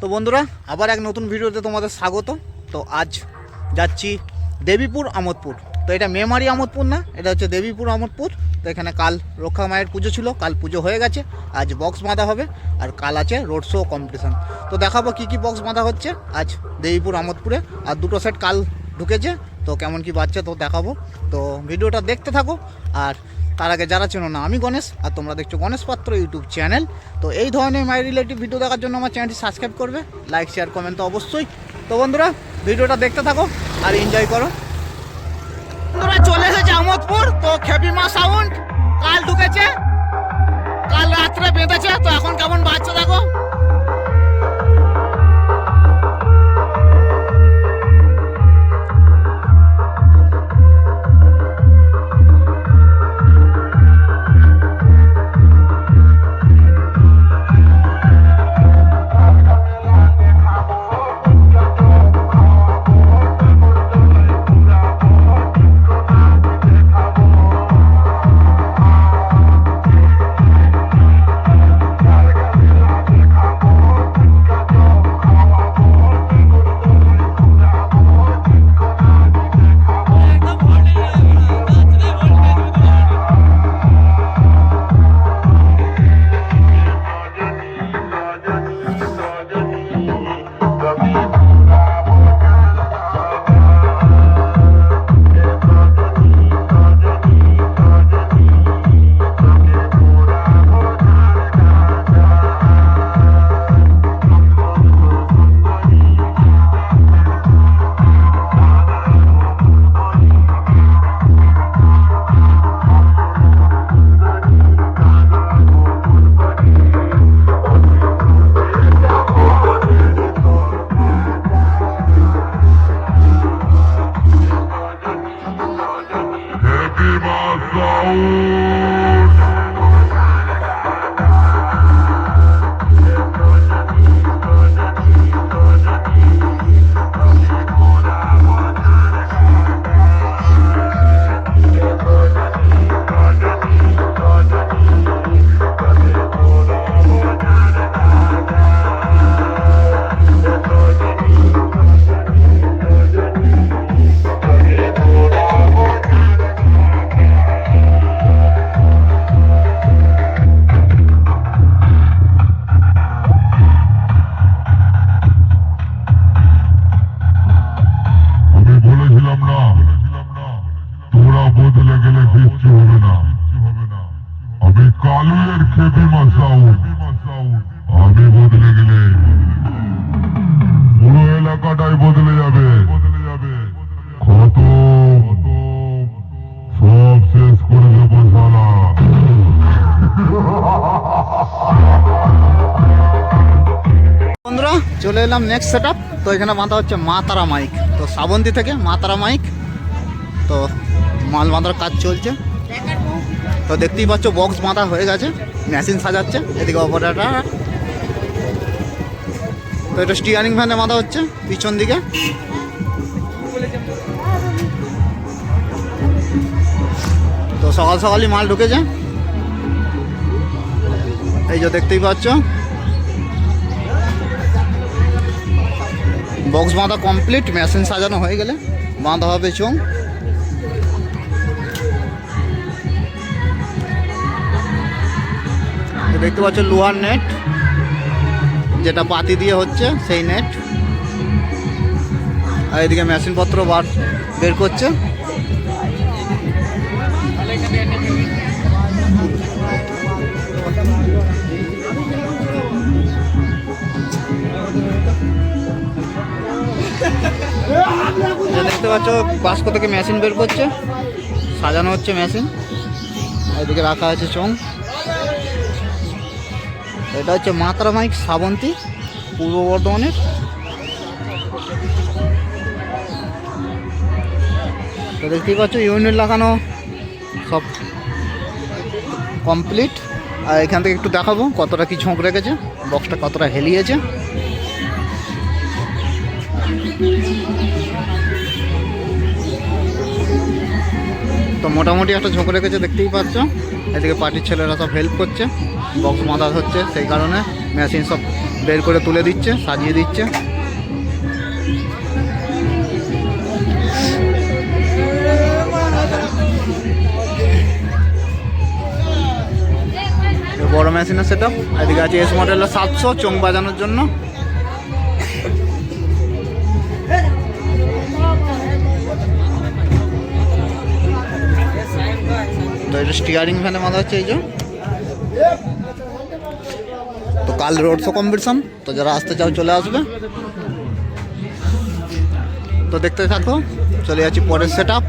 তো বন্ধুরা আবার এক নতুন ভিডিওতে তোমাদের স্বাগত। তো আজ যাচ্ছি দেবীপুর আমোদপুর। তো এটা মেমারি আমোদপুর না, এটা হচ্ছে দেবীপুর আমোদপুর। তো এখানে কাল রক্ষা মায়ের পুজো ছিল, কাল পুজো হয়ে গেছে, আজ বক্স বাঁধা হবে আর কাল আছে রোড শো কম্পিটিশান। তো দেখাবো কী কী বক্স বাঁধা হচ্ছে আজ দেবীপুর আমোদপুরে। আর দুটো সেট কাল ঢুকেছে, তো কেমন কি বাজছে তো দেখাবো। তো ভিডিওটা দেখতে থাকো। আর তার আগে যারা চেনো না, আমি গণেশ আর তোমরা দেখছো গণেশ পাত্র ইউটিউব চ্যানেল। তো এই ধরনের মাই রিলেটিভ ভিডিও দেখার জন্য আমার চ্যানেলটি সাবস্ক্রাইব করবে, লাইক শেয়ার কমেন্ট তো অবশ্যই। তো বন্ধুরা ভিডিওটা দেখতে থাকো আর এনজয় করো। বন্ধুরা চলে এসেছে আমোদপুর। তো খেপিমা সাউন্ড কাল ঢুকেছে, কাল রাত্রে বেঁধেছে। তো এখন কেমন বাজছে দেখো। আমি বদলে গেলে পুরো এলাকাটাই বদলে যাবে। কত সব শেষ করে দেবো শালা। বন্ধুরা চলে এলাম নেক্সট সেট আপ। তো এখানে বাঁধা হচ্ছে মা তারা মাইক। তো শ্রাবন্তী থেকে মা তারা মাইক। তো মাল বাঁধার কাজ চলছে। তো দেখতেই পাচ্ছ বক্স বাঁধা হয়ে গেছে, মেশিন সাজাচ্ছে এদিকে অপারেটর। তো এটা স্টিয়ারিং ফ্যানে বাঁধা হচ্ছে পিছন দিকে। তো সকাল সকালই মাল ঢুকেছে, এই যে দেখতেই পাচ্ছ। বক্স বাঁধা কমপ্লিট, মেশিন সাজানো হয়ে গেলে বাঁধা হবে চোং। দেখতে পাচ্ছ লোহার নেট, যেটা পাতি দিয়ে হচ্ছে সেই নেট। আর এদিকে মেশিনপত্র বের করছে। দেখতে পাচ্ছ বাস্ক থেকে মেশিন বের করছে, সাজানো হচ্ছে মেশিন। এদিকে রাখা আছে চোং। এটা হচ্ছে মা তারা মাইক শ্রাবন্তী, পূর্ব বর্ধমানের। তো দেখতেই পাচ্ছ ইউনিট লাগানো সব কমপ্লিট। আর এখান থেকে একটু দেখাবো কতটা কি ঝোঁক রেখেছে, বক্সটা কতটা হেলিয়েছে। তো মোটামুটি একটা ঝোঁক রেখেছে দেখতেই পাচ্ছ। এদিকে পার্টির ছেলেরা সব হেল্প করছে, বক্স বাঁধা হচ্ছে, সেই কারণে মেশিন সব বের করে তুলে দিচ্ছে, সাজিয়ে দিচ্ছে। বড় মেশিনের সেট আপ। এদিকে আছে এস মডেলের 700 চোং বাজানোর জন্য। তো এটা স্টিয়ারিং ফ্যানে বাঁধা হচ্ছে এই যে। তো কাল রোড শো কম্পিটিশন, তো যারা আসতে চাও চলে আসবে। তো দেখতে থাকো, চলে যাচ্ছি পরের সেট আপ।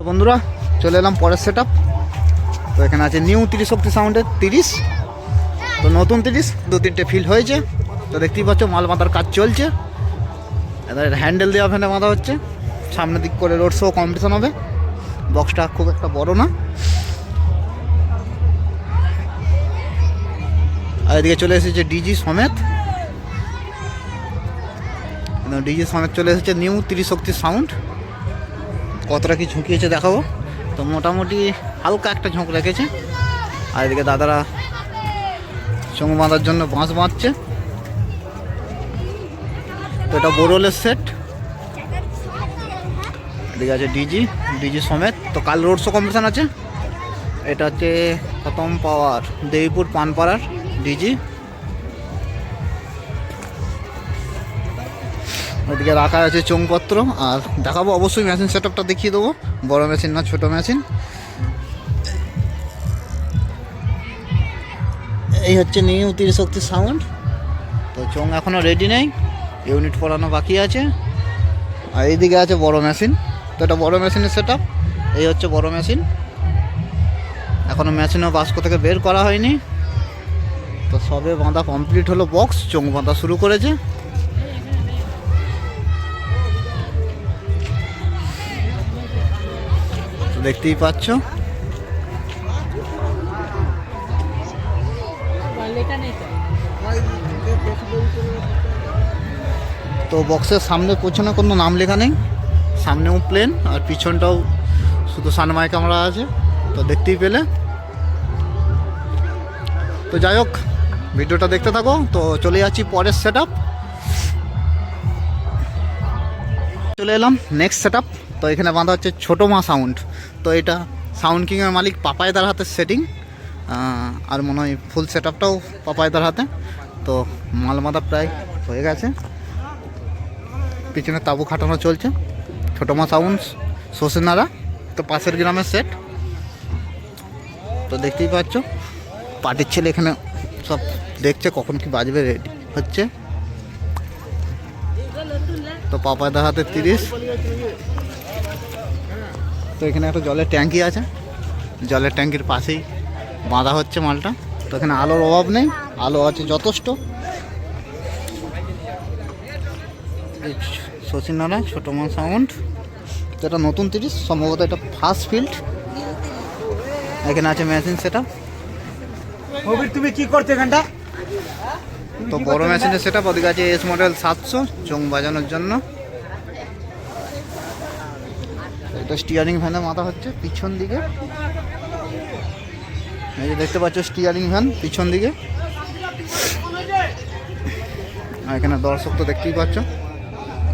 বন্ধুরা চলে এলাম পরের সেট আপ। তো এখানে আছে নিউ 30 শক্তি সাউন্ডের 30। তো নতুন 30 2-3টে ফিল হয়েছে। তো দেখতেই পাচ্ছ মাল বাঁধার কাজ চলছে। এদের হ্যান্ডেল দেওয়া ফ্যানে বাঁধা হচ্ছে। সামনের দিক করে রোড শো কম্পিটিশন হবে। বক্সটা খুব একটা বড় না। আর এদিকে চলে এসেছে ডিজি সমেত। ডিজি সমেত চলে এসেছে নিউ 30 শক্তি সাউন্ড। কতটা কি ঝুঁকিয়েছে দেখাবো। তো মোটামুটি হালকা একটা ঝোঁক রেখেছে। আর এদিকে দাদারা চোঙ বাঁধার জন্য বাঁশ বাঁধছে। তো এটা বোরোলের সেট। এদিকে আছে ডিজি সমেত। তো কাল রোড শো কম্পিটিশন আছে। এটা হচ্ছে প্রথম পাওয়ার দেবীপুর পানপাড়ার ডিজি। ওদিকে রাখা আছে চোঙপত্র। আর দেখাবো অবশ্যই মেশিন সেট আপটা দেখিয়ে দেবো, বড় মেশিন না ছোট মেশিন। এই হচ্ছে নিউ 30 শক্তি সাউন্ড। তো চোঙ এখনও রেডি নেই, ইউনিট পড়ানো বাকি আছে। আর এইদিকে আছে বড় মেশিন। তো এটা বড় মেশিনের সেট আপ। এই হচ্ছে বড় মেশিন। এখনও মেশিনও বাস্ক থেকে বের করা হয়নি। তো সবে বাঁধা কমপ্লিট হলো, বক্স চোঙ বাঁধা শুরু করেছে। দেখতেই পাচ্ছ। তো বক্সের সামনে পেছনে কোনো নাম লেখা নেই, সামনেও প্লেন আর পিছনটাও শুধু সানমাই ক্যামেরা আছে। তো দেখতেই পেলে। তো যাই হোক ভিডিওটা দেখতে থাকো। তো চলে যাচ্ছি পরের সেট আপ। চলে এলাম নেক্সট সেট আপ। তো এখানে বাঁধা হচ্ছে ছোটো মা সাউন্ড। তো এটা সাউন্ড কিংয়ের মালিক পাপায়দার হাতের সেটিং। আর মনে হয় ফুল সেট আপটাও পাপায়দার হাতে। তো মাল বাঁধা প্রায় হয়ে গেছে। পিছনে তাঁবু খাটানো চলছে। ছোটো মা সাউন্ড শোষেনারা। তো পাশের গ্রামের সেট। তো দেখতেই পাচ্ছ পার্টির ছেলে এখানে সব দেখছে কখন কি বাজবে, রেডি হচ্ছে। তো পাপায়দার হাতে 30। তো এখানে একটা জলের ট্যাঙ্কি আছে, জলের ট্যাঙ্কির পাশেই বাঁধা হচ্ছে মালটা। তো এখানে আলোর অভাব নেই, আলো আছে যথেষ্ট। শচীনারা ছোটো মা সাউন্ড। তো এটা নতুন 30, সম্ভবত এটা ফার্স্ট ফিল্ড। এখানে আছে মেশিন সেটআপ। তুমি কি করতে এখানটা? তো বড় মেশিনের সেটআপ। ওদিকে আছে এস মডেল 700 চোং বাজানোর জন্য। এটা স্টিয়ারিং ফ্যানে মাথা হচ্ছে পিছন দিকে। এই যে দেখতে পাচ্ছ স্টিয়ারিং ফ্যান পিছন দিকে। আর এখানে দর্শক তো দেখতেই পাচ্ছ,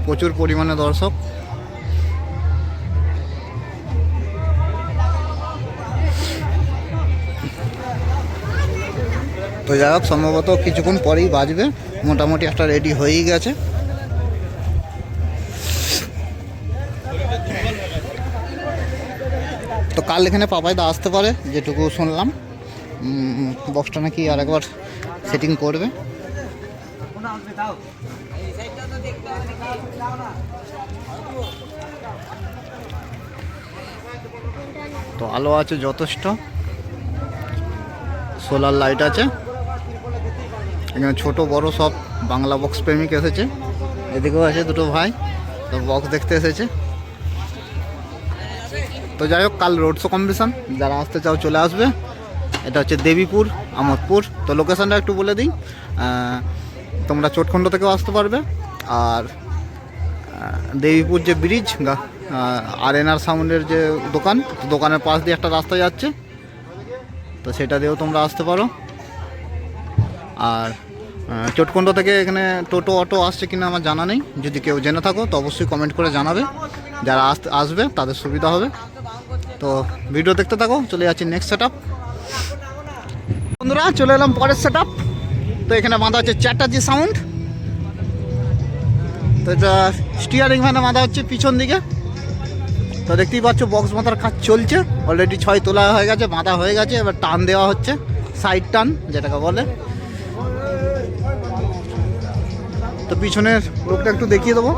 প্রচুর পরিমাণে দর্শক। তো যাই হোক সম্ভবত কিছুক্ষণ পরেই বাজবে। মোটামুটি একটা রেডি হয়েই গেছে। তো কাল এখানে পাপাইদা আসতে পারে যেটুকু শুনলাম। বক্সটা নাকি আর একবার সেটিং করবে। তো আলো আছে যথেষ্ট, সোলার লাইট আছে। এখানে ছোট বড় সব বাংলা বক্স প্রেমিক এসেছে। এদিকেও আছে দুটো ভাই, তো বক্স দেখতে এসেছে। তো যাই হোক কাল রোড শো কম্পিটিশান, যারা আসতে চাও চলে আসবে। এটা হচ্ছে দেবীপুর আমোদপুর। তো লোকেশানটা একটু বলে দিই, তোমরা চোটখণ্ড থেকেও আসতে পারবে। আর দেবীপুর যে ব্রিজ RNR সাউন্ডের যে দোকান, দোকানের পাশ দিয়ে একটা রাস্তা যাচ্ছে, তো সেটা দিয়েও তোমরা আসতে পারো। আর চটকুণ্ড থেকে এখানে টোটো অটো আসছে কিনা আমার জানা নেই, যদি কেউ জেনে থাকো তো অবশ্যই কমেন্ট করে জানাবে, যারা আসবে তাদের সুবিধা হবে। তো ভিডিও দেখতে থাকো, চলে যাচ্ছি নেক্সট সেট আপ। বন্ধুরা চলে এলাম পরের সেট আপ। তো এখানে বাঁধা হচ্ছে চ্যাটার্জি সাউন্ড। তো এটা স্টিয়ারিং ফ্যানে বাঁধা হচ্ছে পিছন দিকে। তো দেখতেই পাচ্ছ বক্স বাঁধার কাজ চলছে, অলরেডি 6 তোলা হয়ে গেছে, বাঁধা হয়ে গেছে, এবার টান দেওয়া হচ্ছে, সাইড টান যেটাকে বলে। তো পিছনের লোকটা একটু দেখিয়ে দেবো।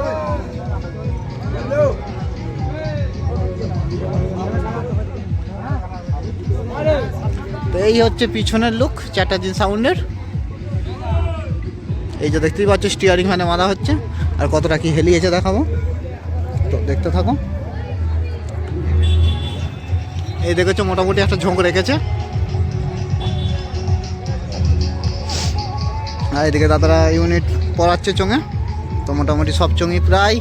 তো এই হচ্ছে পিছনের লুক চ্যাটার্জি সাউন্ডের। এই যে দেখতেই পাচ্ছ স্টিয়ারিং ফ্যানে বাঁধা হচ্ছে, আর কতটা কি হেলিয়েছে দেখাবো, তো দেখতে থাকো। এই দেখেছো মোটামুটি একটা ঝোঁক রেখেছে। আর এদিকে দাদারা ইউনিট পড়াচ্ছে চোঙে। তো মোটামুটি সব চোঙই প্রায়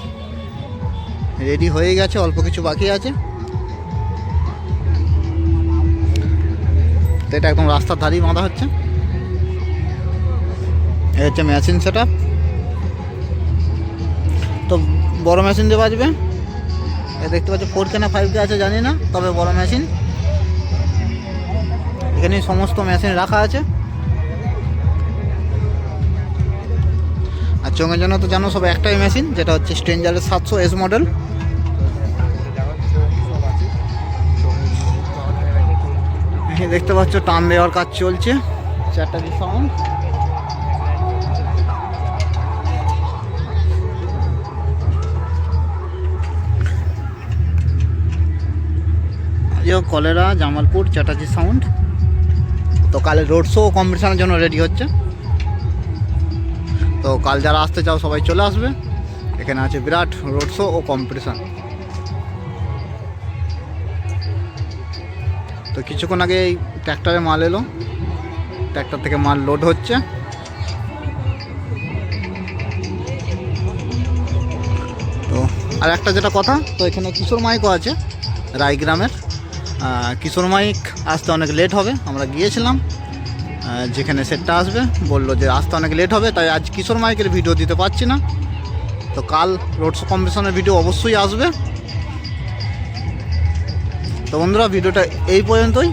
রেডি হয়ে গেছে, অল্প কিছু বাকি আছে। তো এটা একদম রাস্তার ধারেই বাঁধা হচ্ছে। এই হচ্ছে মেশিন সেট আপ। তো বড় মেশিন দিয়ে বাজবে। এ দেখতে পাচ্ছ 4K না 5K আছে জানি না, তবে বড় মেশিন। এখানে সমস্ত মেশিন রাখা আছে। আর চোঙের জন্য তো জানো সব একটাই মেশিন, যেটা হচ্ছে স্ট্রেঞ্জারের 700S মডেল। দেখতে পাচ্ছ টান দেওয়ার কাজ চলছে, Chatterjee sound. Cholera Jamalpur Chatterjee sound. তো কালে রোড শো কম্পিটিশনের জন্য রেডি হচ্ছে। তো কাল যারা আসতে চাও সবাই চলে আসবে, এখানে আছে বিরাট রোড শো ও কম্পিটিশান। তো কিছুক্ষণ আগে এই ট্র্যাক্টরে মাল এলো, ট্র্যাক্টর থেকে মাল লোড হচ্ছে। তো আর একটা যেটা কথা, তো এখানে কিশোর মাইকও আছে রায়গ্রামের। কিশোর মাইক আসতে অনেক লেট হবে, আমরা গিয়েছিলাম যেখানে সেটটা আসবে, বললো যে আসতে অনেক লেট হবে, তাই আজ কিশোর মাইকের ভিডিও দিতে পারছি না। তো কাল রোড শো কম্পিটিশনের ভিডিও অবশ্যই আসবে। তো বন্ধুরা ভিডিওটা এই পর্যন্তই।